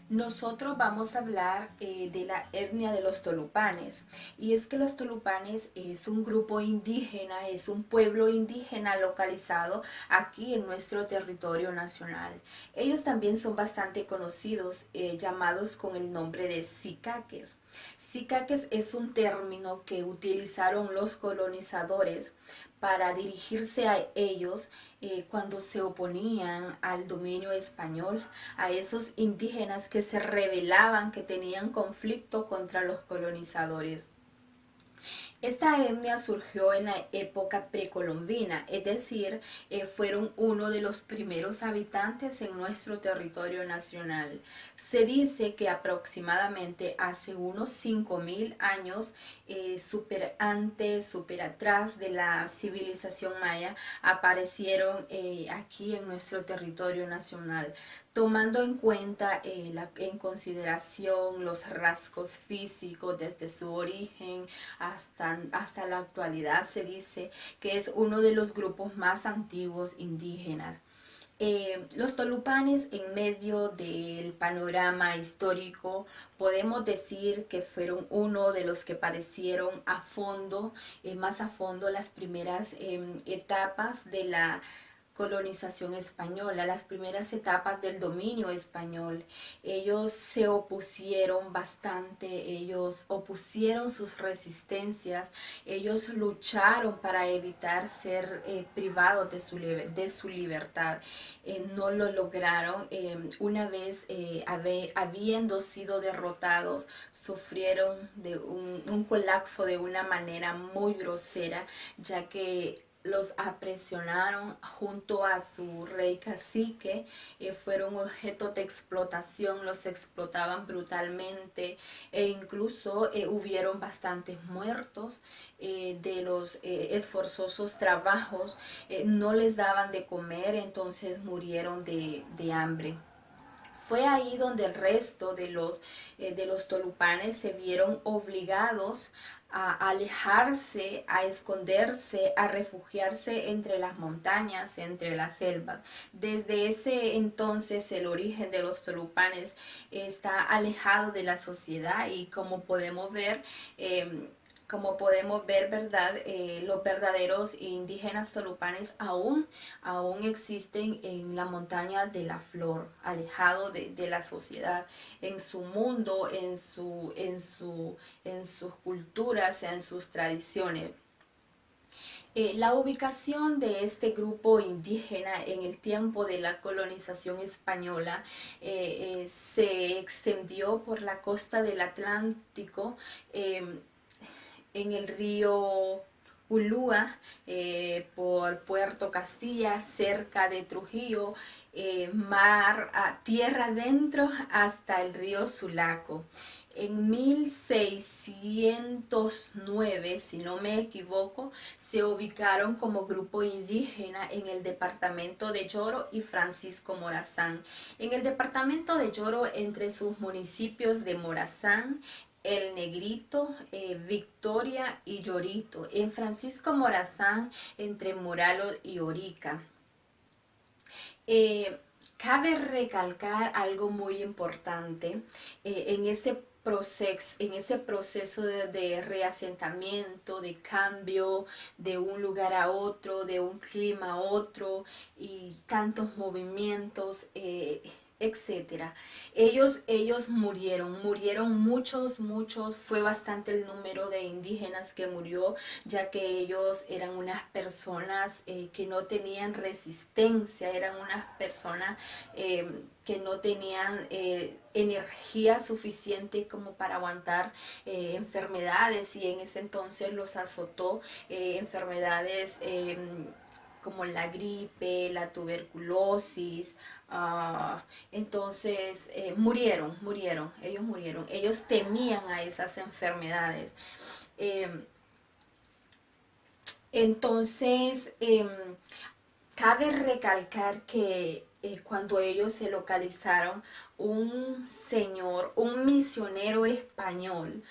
Nosotros vamos a hablar de la etnia de los tolupanes, y es que los tolupanes es un grupo indígena, es un pueblo indígena localizado aquí en nuestro territorio nacional. Ellos también son bastante conocidos, llamados con el nombre de sicaques. Sicaques es un término que utilizaron los colonizadores para dirigirse a ellos cuando se oponían al dominio español, a esos indígenas que se rebelaban, que tenían conflicto contra los colonizadores. Esta etnia surgió en la época precolombina, es decir, fueron uno de los primeros habitantes en nuestro territorio nacional. Se dice que aproximadamente hace unos 5000 años, súper antes, súper atrás de la civilización maya, aparecieron aquí en nuestro territorio nacional, tomando en cuenta en consideración los rasgos físicos desde su origen hasta la actualidad. Se dice que es uno de los grupos más antiguos indígenas. Los tolupanes, en medio del panorama histórico, podemos decir que fueron uno de los que padecieron a fondo, más a fondo, las primeras etapas de la colonización española, las primeras etapas del dominio español. Ellos se opusieron bastante, ellos opusieron sus resistencias, ellos lucharon para evitar ser privados de su libertad. No lo lograron. Una vez habiendo sido derrotados, sufrieron de un colapso de una manera muy grosera, ya que los aprisionaron junto a su rey cacique, fueron objeto de explotación, los explotaban brutalmente, e incluso hubieron bastantes muertos de los esforzosos trabajos. No les daban de comer, entonces murieron de hambre. Fue ahí donde el resto de los tolupanes se vieron obligados a alejarse, a esconderse, a refugiarse entre las montañas, entre las selvas. Desde ese entonces el origen de los tolupanes está alejado de la sociedad, y como podemos ver, ¿verdad? Los verdaderos indígenas tolupanes aún existen en la montaña de la flor, alejado de la sociedad, en su mundo, en sus culturas, en sus tradiciones. La ubicación de este grupo indígena en el tiempo de la colonización española se extendió por la costa del Atlántico, eh, en el río Ulúa, por Puerto Castilla, cerca de Trujillo, mar a tierra adentro hasta el río Sulaco. En 1609, si no me equivoco, se ubicaron como grupo indígena en el departamento de Lloro y Francisco Morazán. En el departamento de Lloro, entre sus municipios de Morazán, El Negrito, Victoria y Llorito. En Francisco Morazán, entre Moralos y Orica. Eh, Cabe recalcar algo muy importante en ese proceso de reasentamiento, de cambio de un lugar a otro, de un clima a otro, y tantos movimientos, etcétera. Ellos murieron muchos, fue bastante el número de indígenas que murió, ya que ellos eran unas personas que no tenían resistencia, eran unas personas que no tenían energía suficiente como para aguantar enfermedades, y en ese entonces los azotó enfermedades como la gripe, la tuberculosis. Entonces ellos temían a esas enfermedades. Eh, entonces, cabe recalcar que cuando ellos se localizaron, un misionero español,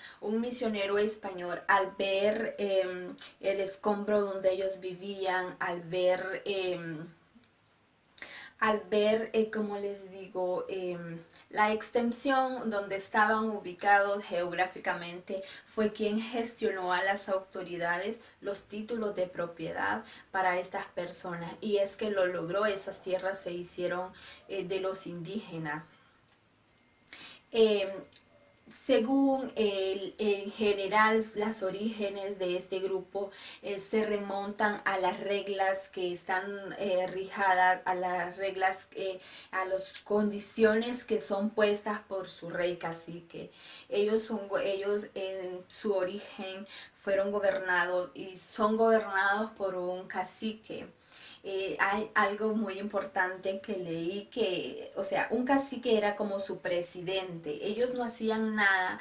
al ver el escombro donde ellos vivían, al ver al ver, como les digo, la extensión donde estaban ubicados geográficamente, fue quien gestionó a las autoridades los títulos de propiedad para estas personas. Y es que lo logró, esas tierras se hicieron de los indígenas. Eh, Según en general, las orígenes de este grupo se remontan a las reglas que están rijadas, a las reglas, a las condiciones que son puestas por su rey cacique. Ellos en su origen fueron gobernados y son gobernados por un cacique. Hay algo muy importante que leí que, o sea, un cacique era como su presidente. Ellos no hacían nada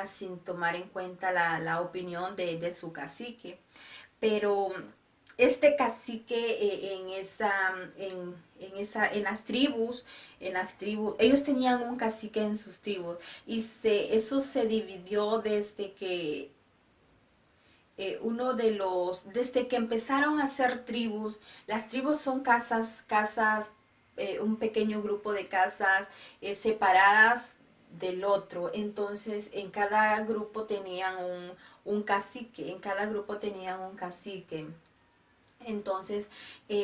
sin tomar en cuenta la opinión de su cacique. Pero este cacique en las tribus, ellos tenían un cacique en sus tribus y eso se dividió desde que desde que empezaron a hacer tribus. Las tribus son casas, un pequeño grupo de casas separadas del otro. Entonces en cada grupo tenían un cacique, Entonces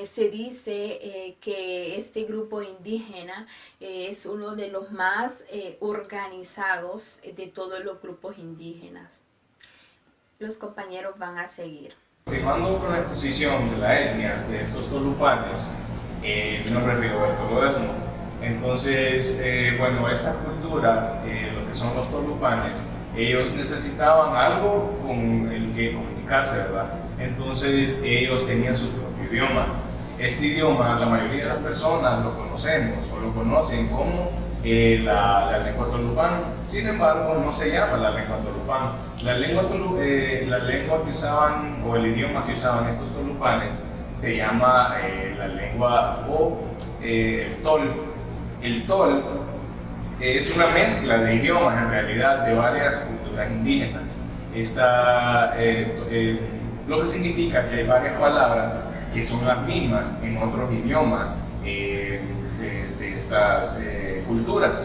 se dice que este grupo indígena es uno de los más organizados de todos los grupos indígenas. Los compañeros van a seguir. Continuando con la exposición de la etnia de estos tolupanes, mi nombre es Rigoberto Ledesma. Entonces, bueno, esta cultura, lo que son los tolupanes, ellos necesitaban algo con el que comunicarse, ¿verdad? Entonces, ellos tenían su propio idioma. Este idioma, la mayoría de las personas lo conocemos o lo conocen como la lengua tolupana. Sin embargo, no se llama la lengua tolupana. La lengua que usaban, o el idioma que usaban estos tolupanes, se llama la lengua o el tol. El tol es una mezcla de idiomas, en realidad, de varias culturas indígenas. Lo que significa que hay varias palabras que son las mismas en otros idiomas de estas culturas.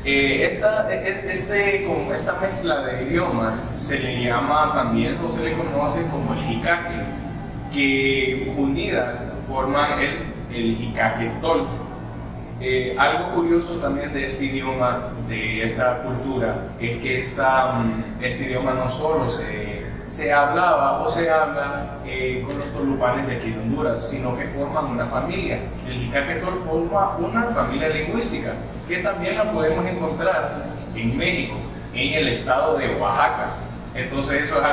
Esta mezcla de idiomas se le llama también, o se le conoce como el jicaque, que unidas forman el jicaque tol. Algo curioso también de este idioma, de esta cultura, es que este idioma no solo se hablaba o se habla con los tolupanes de aquí de Honduras, sino que forman una familia. El jicaque tol forma una familia lingüística que también la podemos encontrar en México, en el estado de Oaxaca. Entonces eso es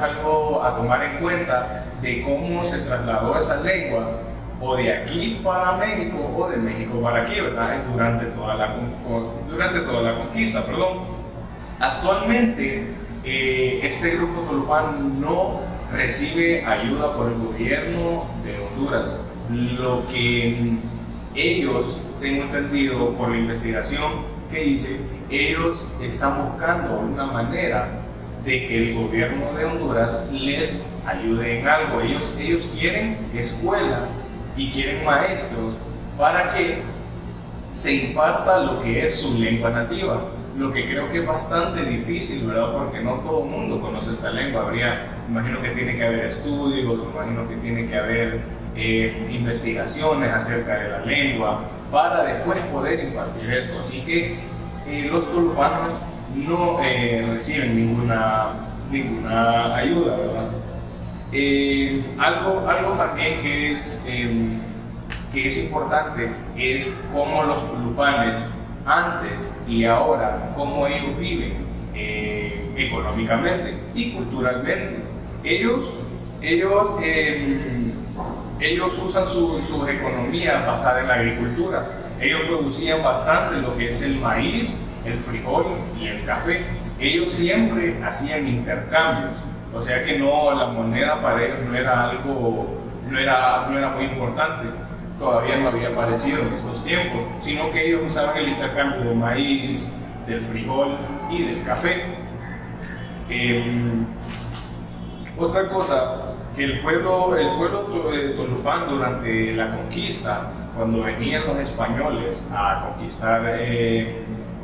algo a tomar en cuenta de cómo se trasladó esa lengua o de aquí para México o de México para aquí, ¿verdad? Durante toda la conquista, perdón. Actualmente este grupo tolupán no recibe ayuda por el gobierno de Honduras. Lo que ellos, tengo entendido por la investigación que hice, ellos están buscando una manera de que el gobierno de Honduras les ayude en algo. Ellos quieren escuelas y quieren maestros para que se imparta lo que es su lengua nativa, lo que creo que es bastante difícil, ¿verdad? Porque no todo el mundo conoce esta lengua. Imagino que tiene que haber estudios, imagino que tiene que haber investigaciones acerca de la lengua para después poder impartir esto. Así que los tolupanos no reciben ninguna ayuda, ¿verdad? Algo también que es importante es cómo los tolupanes antes y ahora, cómo ellos viven económicamente y culturalmente. Ellos usan sus economías basadas en la agricultura. Ellos producían bastante lo que es el maíz, el frijol y el café. Ellos siempre hacían intercambios, o sea que la moneda para ellos no era muy importante. Todavía no había aparecido en estos tiempos, sino que ellos usaban el intercambio del maíz, del frijol y del café. Otra cosa que el pueblo tolupán durante la conquista, cuando venían los españoles a conquistar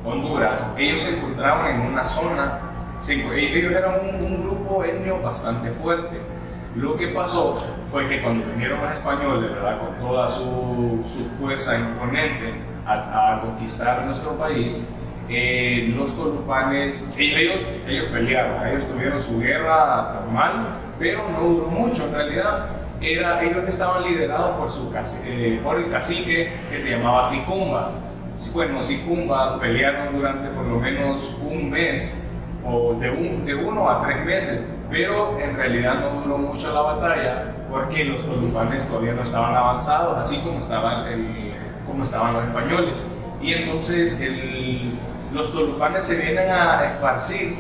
Honduras, ellos se encontraban en una zona, ellos eran un grupo etnio bastante fuerte. Lo que pasó fue que cuando vinieron los españoles, ¿verdad?, con toda su fuerza imponente a conquistar nuestro país, los tolupanes, ellos pelearon, ellos tuvieron su guerra normal, pero no duró mucho en realidad. Ellos estaban liderados por el cacique que se llamaba Sicumba. Bueno, Sicumba pelearon durante por lo menos un mes, o de 1 a 3 meses, pero en realidad no duró mucho la batalla porque los tolupanes todavía no estaban avanzados, así como estaban los españoles. Y entonces los tolupanes se vienen a esparcir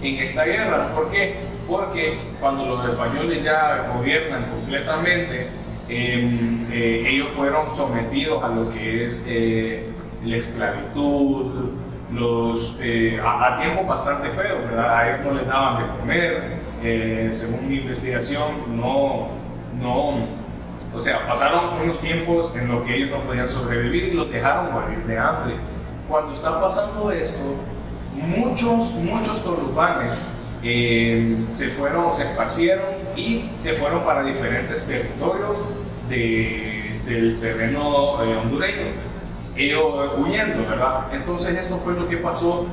en esta guerra. ¿Por qué? Porque cuando los españoles ya gobiernan completamente, ellos fueron sometidos a lo que es la esclavitud, a tiempos bastante feos, ¿verdad? A ellos no les daban de comer, según mi investigación, o sea, pasaron unos tiempos en los que ellos no podían sobrevivir y los dejaron morir de hambre. Cuando está pasando esto, muchos tolupanes se esparcieron y se fueron para diferentes territorios del terreno hondureño, ellos huyendo, ¿verdad? Entonces esto fue lo que pasó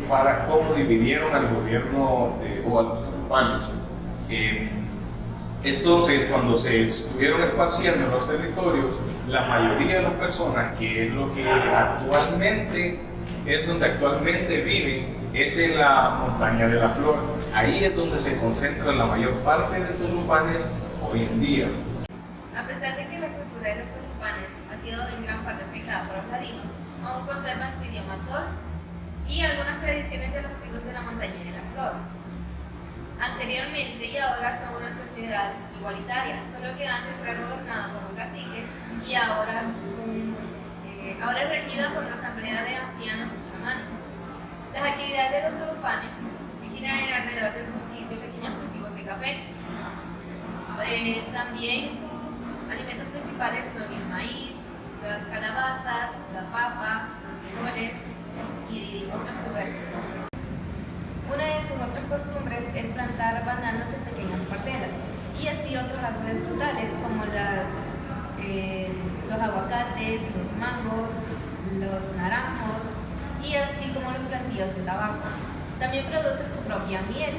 para cómo dividieron al gobierno o a los tolupanes. Entonces, cuando se estuvieron esparciendo en los territorios, la mayoría de las personas, que es lo que donde actualmente viven, es en la montaña de la Flor. Ahí es donde se concentra la mayor parte de tolupanes hoy en día. A pesar de que la cultura de los tolupanes ha sido en gran parte afectada por los ladinos, aún conservan su idioma tol y algunas tradiciones de los tribus de la montaña de la Flor. Anteriormente y ahora son una sociedad igualitaria, solo que antes era gobernada por un cacique y ahora es regida por una asamblea de ancianos y chamanes. Las actividades de los tolupanes giran alrededor de pequeños cultivos de café. También sus alimentos principales son el maíz, las calabazas, la papa, los frijoles y otros tubérculos. Una de sus otras costumbres es plantar bananos en pequeñas parcelas y así otros árboles frutales como los aguacates, los mangos, los naranjos y así como los plantíos de tabaco. También producen su propia miel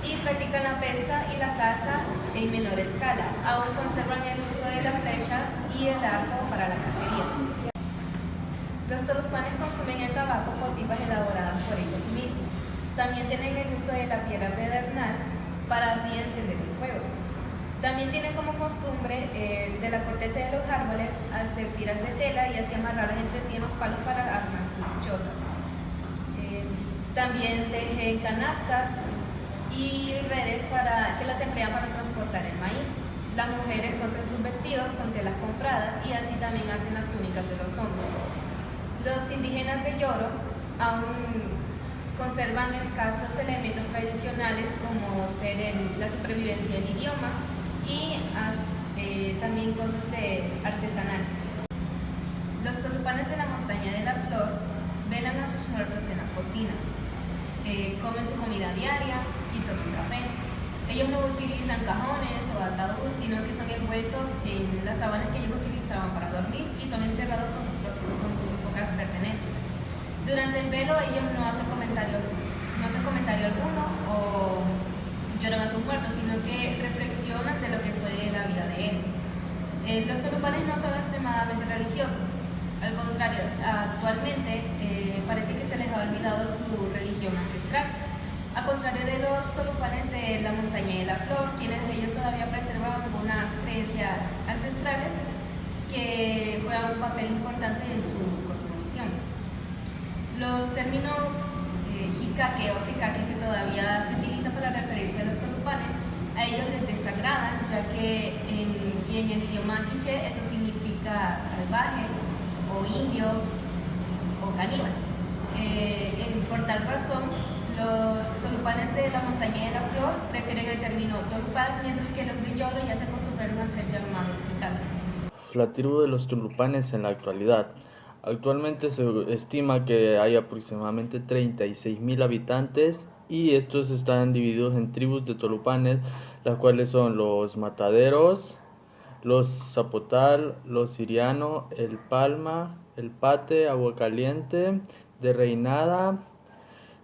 y practican la pesca y la caza en menor escala. Aún conservan el uso de la flecha y el arco para la cacería. Los tolupanes consumen el tabaco por pipas elaboradas por ellos mismos. También tienen el uso de la piedra pedernal para así encender el fuego. También tienen como costumbre de la corteza de los árboles hacer tiras de tela y así amarrarlas entre sí en los palos para armar sus chozas. También tejen canastas y redes que las emplean para transportar el maíz. Las mujeres cosen sus vestidos con telas compradas y así también hacen las túnicas de los hombres. Los indígenas de Yoro aún conservan escasos elementos tradicionales como ser la supervivencia del idioma y también cosas artesanales. Los tolupanes de la montaña de la Flor velan a sus muertos en la cocina, comen su comida diaria y toman café. Ellos no utilizan cajones o ataúdes, sino que son envueltos en las sábanas que ellos utilizaban para dormir y son enterrados con sus pocas pertenencias. Durante el velo ellos no hacen comentario alguno o lloran a sus muertos, sino que reflexionan de lo que fue la vida de él. Los tolupanes no son extremadamente religiosos, al contrario, actualmente parece que se les ha olvidado su religión ancestral. A contrario de los tolupanes de la montaña de la Flor, quienes ellos todavía preservan algunas creencias ancestrales que juegan un papel importante en su cosmovisión. Los términos jicaque o ficaque que todavía se utilizan para referirse a los tolupanes, a ellos les desagradan, ya que en el idioma quiché eso significa salvaje o indio o caníbal. Por tal razón, Los tolupanes de la montaña de la flor prefieren el término tolupán, mientras que los de Yolo ya se acostumbraron a ser llamados micates. La tribu de los tulupanes en la actualidad. Actualmente se estima que hay aproximadamente 36.000 habitantes y estos están divididos en tribus de tolupanes, las cuales son los Mataderos, los Zapotal, los Siriano, el Palma, el Pate, Agua Caliente, de Reinada,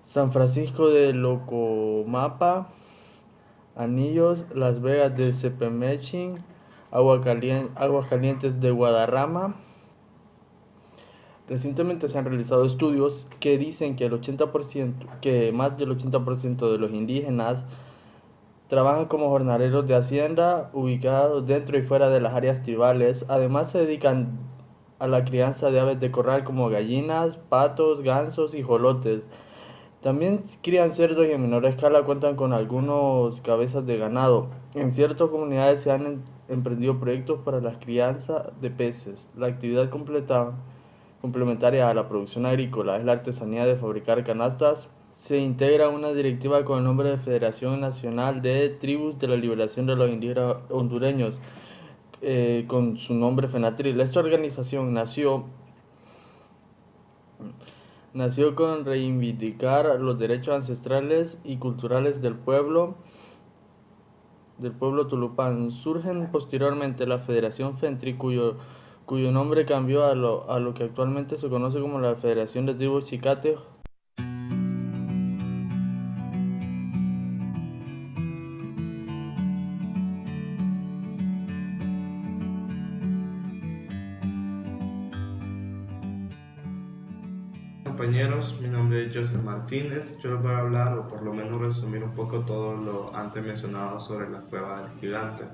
San Francisco de Locomapa, Anillos, Las Vegas de Cepemechin, Aguascalientes de Guadarrama. Recientemente se han realizado estudios que dicen que más del 80% de los indígenas trabajan como jornaleros de hacienda, ubicados dentro y fuera de las áreas tribales. Además se dedican a la crianza de aves de corral como gallinas, patos, gansos y jolotes. También crían cerdos y en menor escala cuentan con algunos cabezas de ganado. En ciertas comunidades se han emprendido proyectos para la crianza de peces. La actividad complementaria a la producción agrícola es la artesanía de fabricar canastas. Se integra una directiva con el nombre de Federación Nacional de Tribus de la Liberación de los Indígenas Hondureños, con su nombre FENATRIL. Esta organización nació con reivindicar los derechos ancestrales y culturales del pueblo tulupán. Surgen posteriormente la Federación FENTRI, cuyo nombre cambió a lo que actualmente se conoce como la Federación de Tribus Chicate. Compañeros, mi nombre es Joseph Martínez. Yo les voy a hablar, o por lo menos resumir un poco todo lo antes mencionado sobre la Cueva del Gigante.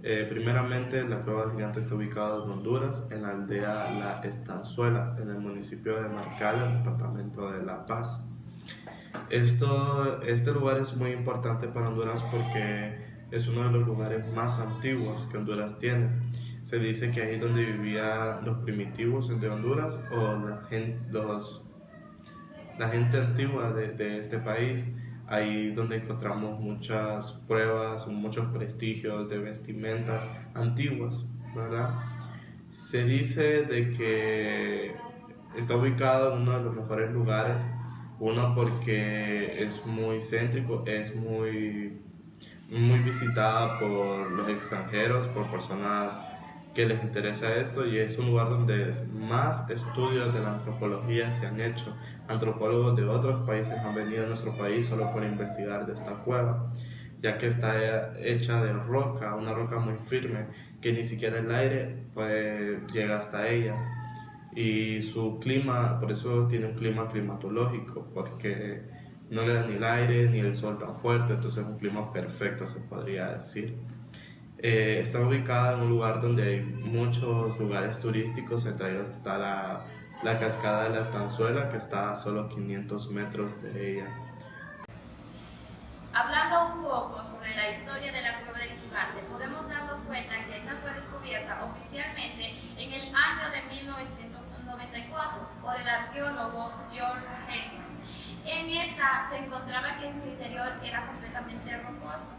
Primeramente, la Cueva del Gigante está ubicada en Honduras, en la aldea La Estanzuela, en el municipio de Marcala, en el departamento de La Paz. Este lugar es muy importante para Honduras porque es uno de los lugares más antiguos que Honduras tiene. Se dice que ahí es donde vivían los primitivos de Honduras o la gente antigua de este país. Ahí donde encontramos muchas pruebas, muchos prestigios de vestimentas antiguas, ¿verdad? Se dice de que está ubicado en uno de los mejores lugares, uno porque es muy céntrico, es muy visitada por los extranjeros, por personas que les interesa esto, y es un lugar donde más estudios de la antropología se han hecho. Antropólogos de otros países han venido a nuestro país solo por investigar de esta cueva, ya que está hecha de roca, una roca muy firme, que ni siquiera el aire llega hasta ella. Y su clima, por eso tiene un clima climatológico, porque no le da ni el aire ni el sol tan fuerte, entonces es un clima perfecto, se podría decir. Está ubicada en un lugar donde hay muchos lugares turísticos, entre ellos está la cascada de la Estanzuela, que está a solo 500 metros de ella. Hablando un poco sobre la historia de la Cueva del Gigante, podemos darnos cuenta que esta fue descubierta oficialmente en el año de 1994 por el arqueólogo George Heisman. En esta se encontraba que en su interior era completamente rocoso,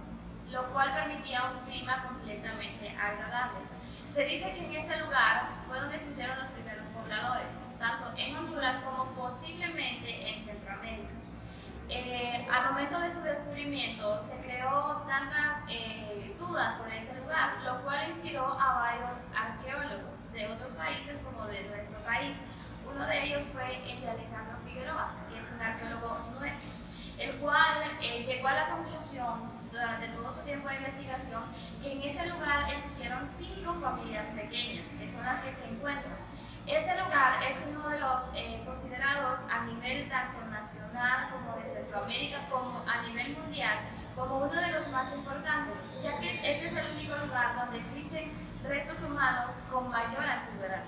lo cual permitía un clima completamente agradable. Se dice que en este lugar fue donde existieron los primeros pobladores, tanto en Honduras como posiblemente en Centroamérica. Al momento de su descubrimiento se creó tantas dudas sobre este lugar, lo cual inspiró a varios arqueólogos de otros países como de nuestro país. Uno de ellos fue el de Alejandro Figueroa, que es un arqueólogo nuestro, el cual llegó a la conclusión durante todo su tiempo de investigación que en ese lugar existieron 5 familias pequeñas, que son las que se encuentran. Este lugar es uno de los considerados a nivel tanto nacional como de Centroamérica, como a nivel mundial, como uno de los más importantes, ya que este es el único lugar donde existen restos humanos con mayor antigüedad,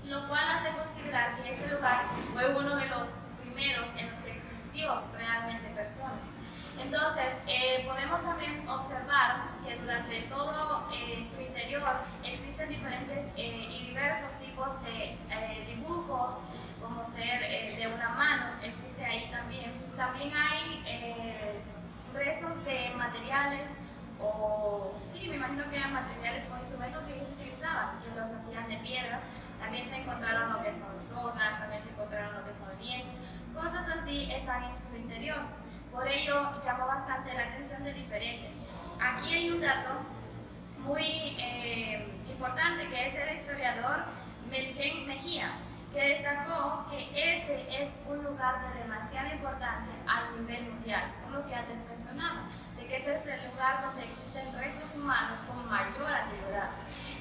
lo cual hace considerar que este lugar fue uno de los primeros en los que existió realmente personas. Entonces, podemos también observar que durante todo su interior existen diferentes y diversos tipos de dibujos, como ser de una mano, existe ahí también. También hay restos de materiales, o sí, me imagino que eran materiales o instrumentos que ellos utilizaban, que los hacían de piedras. También se encontraron lo que son sogas, también se encontraron lo que son lienzos, cosas así están en su interior. Por ello llamó bastante la atención de diferentes. Aquí hay un dato muy importante, que es el historiador Melgen Mejía, que destacó que este es un lugar de demasiada importancia a nivel mundial, por lo que antes mencionaba, de que ese es el lugar donde existen restos humanos con mayor antigüedad.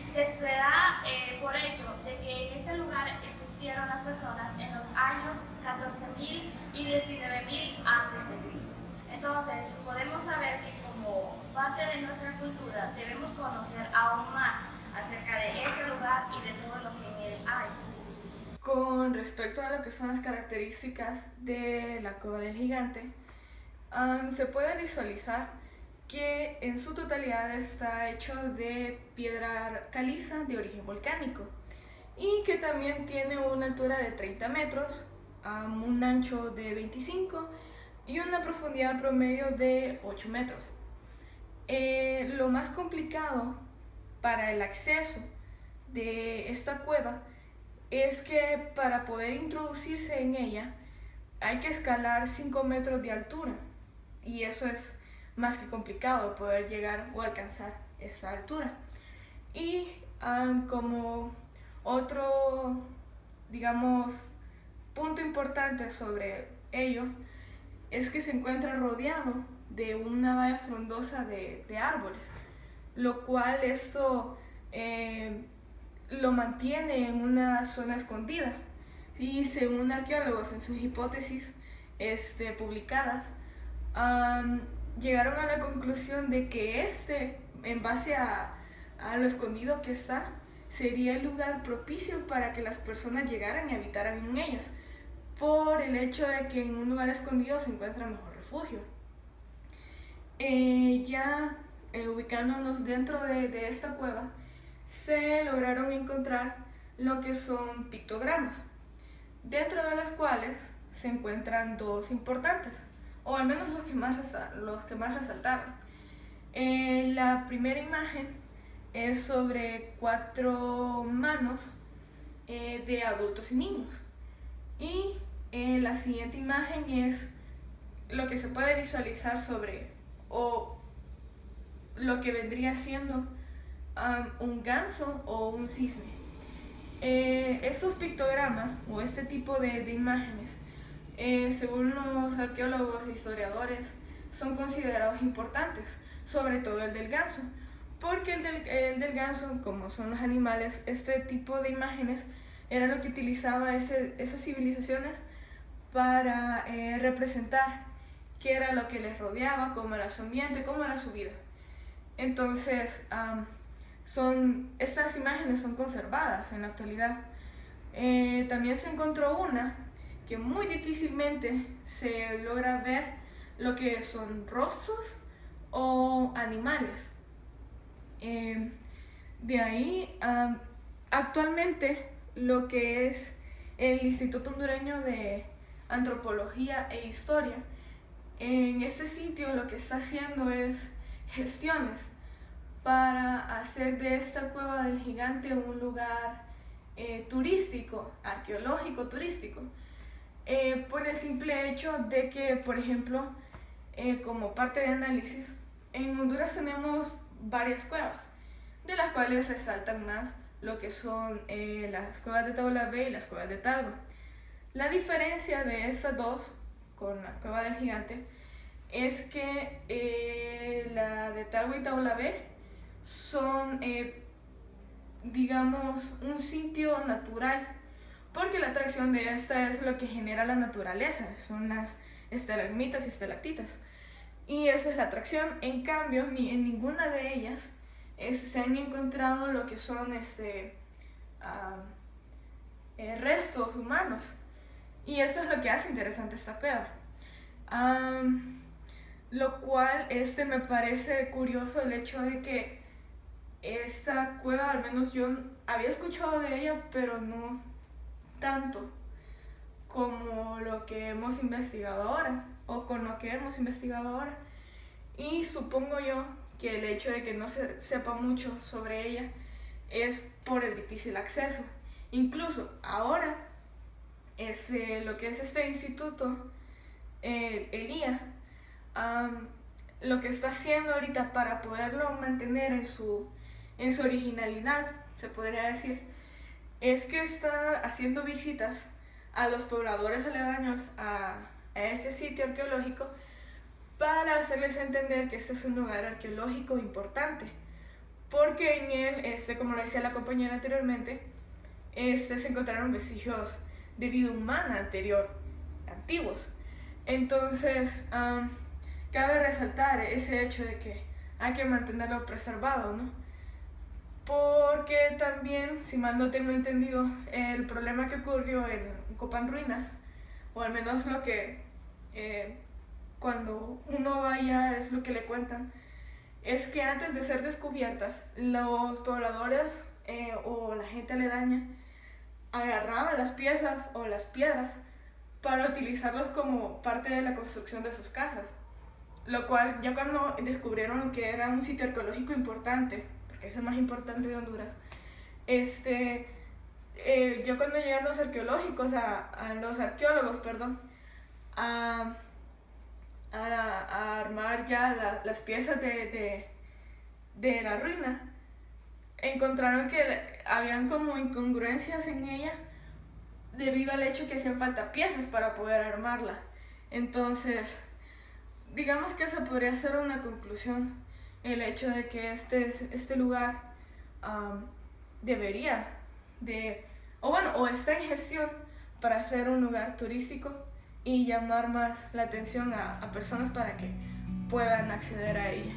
Se da por hecho de que en ese lugar existieron las personas en los años 14.000 y 19.000 a.C. Entonces, podemos saber que como parte de nuestra cultura debemos conocer aún más acerca de este lugar y de todo lo que en él hay. Con respecto a lo que son las características de la Cueva del Gigante, se puede visualizar que en su totalidad está hecho de piedra caliza de origen volcánico y que también tiene una altura de 30 metros, un ancho de 25 y una profundidad promedio de 8 metros. Lo más complicado para el acceso de esta cueva es que para poder introducirse en ella hay que escalar 5 metros de altura y eso es más que complicado poder llegar o alcanzar esta altura. Y como otro, digamos, punto importante sobre ello es que se encuentra rodeado de una valla frondosa de árboles, lo cual esto lo mantiene en una zona escondida. Y según arqueólogos en sus hipótesis publicadas, llegaron a la conclusión de que en base a lo escondido que está, sería el lugar propicio para que las personas llegaran y habitaran en ellas, por el hecho de que en un lugar escondido se encuentra mejor refugio. Ubicándonos dentro de esta cueva, se lograron encontrar lo que son pictogramas, dentro de las cuales se encuentran dos importantes, o al menos los que más resaltaron. La primera imagen es sobre 4 manos de adultos y niños, y la siguiente imagen es lo que se puede visualizar sobre, o lo que vendría siendo un ganso o un cisne. Estos pictogramas o este tipo de imágenes, según los arqueólogos e historiadores, son considerados importantes, sobre todo el del ganso, porque el del ganso, como son los animales, este tipo de imágenes era lo que utilizaba esas civilizaciones para representar qué era lo que les rodeaba, cómo era su ambiente, cómo era su vida. Entonces, estas imágenes son conservadas en la actualidad. También se encontró una que muy difícilmente se logra ver lo que son rostros o animales. De ahí, actualmente, lo que es el Instituto Hondureño de Antropología e Historia, en este sitio lo que está haciendo es gestiones para hacer de esta Cueva del Gigante un lugar turístico, arqueológico turístico, por el simple hecho de que, por ejemplo, como parte de análisis, en Honduras tenemos varias cuevas, de las cuales resaltan más lo que son las cuevas de Taulabé y las cuevas de Talba. La diferencia de estas dos con la Cueva del Gigante es que la de Talba y Taulabé son, digamos, un sitio natural, porque la atracción de esta es lo que genera la naturaleza, son las estalagmitas y estalactitas, y esa es la atracción. En cambio, en ninguna de ellas se han encontrado lo que son restos humanos, y eso es lo que hace interesante esta cueva. Lo cual me parece curioso el hecho de que esta cueva, al menos yo había escuchado de ella, pero no tanto como lo que hemos investigado ahora, o con lo que hemos investigado ahora. Y supongo yo que el hecho de que no se sepa mucho sobre ella es por el difícil acceso. Incluso ahora, lo que es este instituto, el IA, lo que está haciendo ahorita para poderlo mantener en su originalidad, se podría decir, es que está haciendo visitas a los pobladores aledaños a ese sitio arqueológico para hacerles entender que este es un lugar arqueológico importante, porque en él, como lo decía la compañera anteriormente, se encontraron vestigios de vida humana antiguos. Entonces, cabe resaltar ese hecho de que hay que mantenerlo preservado, ¿no? Porque también, si mal no tengo entendido, el problema que ocurrió en Copán Ruinas, o al menos lo que cuando uno vaya es lo que le cuentan, es que antes de ser descubiertas, los pobladores o la gente aledaña agarraban las piezas o las piedras para utilizarlos como parte de la construcción de sus casas. Lo cual, ya cuando descubrieron que era un sitio arqueológico importante, porque es el más importante de Honduras, ya cuando llegan los arqueológicos, los arqueólogos, perdón, a armar ya las piezas de la ruina, encontraron que habían como incongruencias en ella debido al hecho que hacían falta piezas para poder armarla. Entonces, digamos que esa podría ser una conclusión, el hecho de que este lugar debería o está en gestión para ser un lugar turístico y llamar más la atención a personas para que puedan acceder a ella.